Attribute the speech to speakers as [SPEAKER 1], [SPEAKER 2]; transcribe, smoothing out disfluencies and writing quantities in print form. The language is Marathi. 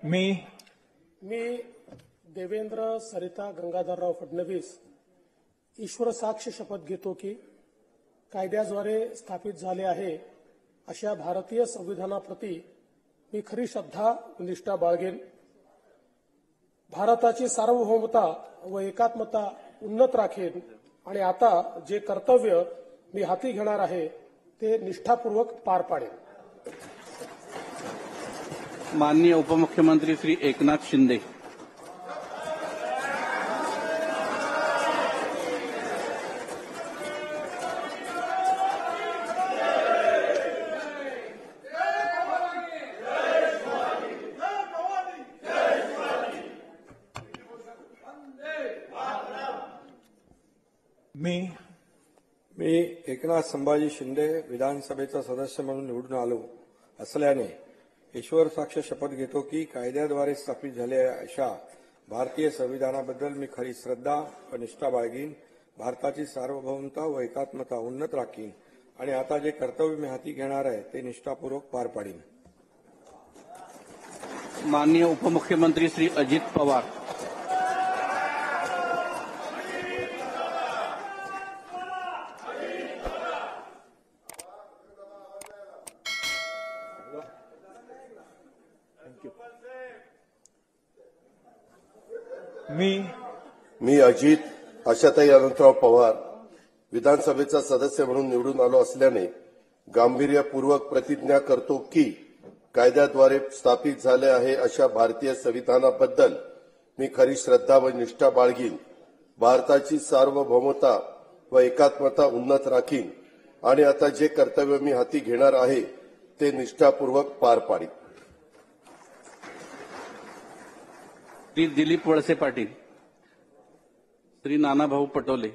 [SPEAKER 1] मी देवेंद्र सरिता गंगाधरराव फडणवीस ईश्वर साक्ष शपथ घेतो की कायद्याद्वारे स्थापित झाले आहे अशा भारतीय संविधानाप्रती मी खरी श्रद्धा व निष्ठा बाळगेन। भारताची सार्वभौमता व एकात्मता उन्नत राखेन आणि आता जे कर्तव्य मी हाती घेणार आहे ते निष्ठापूर्वक पार पाडेन।
[SPEAKER 2] माननीय उपमुख्यमंत्री श्री एकनाथ शिंदे।
[SPEAKER 3] मी एकनाथ संभाजी शिंदे विधानसभेचा सदस्य म्हणून निवडून आलो असल्याने ईश्वर साक्ष शपथ घेतो की कायद्याद्वारे स्थापित झालेल्या अशा भारतीय संविधानाबद्दल मी खरी श्रद्धा व निष्ठा बाळगीन, भारताची सार्वभौमता व एकात्मता उन्नत राखीन आणि आता जे कर्तव्य मी हाती घेणार आहे ते निष्ठापूर्वक पार पाडीन।
[SPEAKER 2] माननीय उपमुख्यमंत्री श्री अजित पवार।
[SPEAKER 4] मी अजित आशाताई अनंतराव पवार विधानसभेचा सदस्य म्हणून निवडून आलो असल्याने गांभीर्यपूर्वक प्रतिज्ञा करतो की कायद्याद्वारे स्थापित झाले आहे अशा भारतीय संविधानाबद्दल मी खरी श्रद्धा व निष्ठा बाळगीन, भारताची सार्वभौमता व एकात्मता उन्नत राखीन आणि आता जे कर्तव्य मी हाती घेणार आहे ते निष्ठापूर्वक पार पाडीन।
[SPEAKER 2] श्री दिलीप वळसे पाटील। श्री नानाभाऊ पटोले।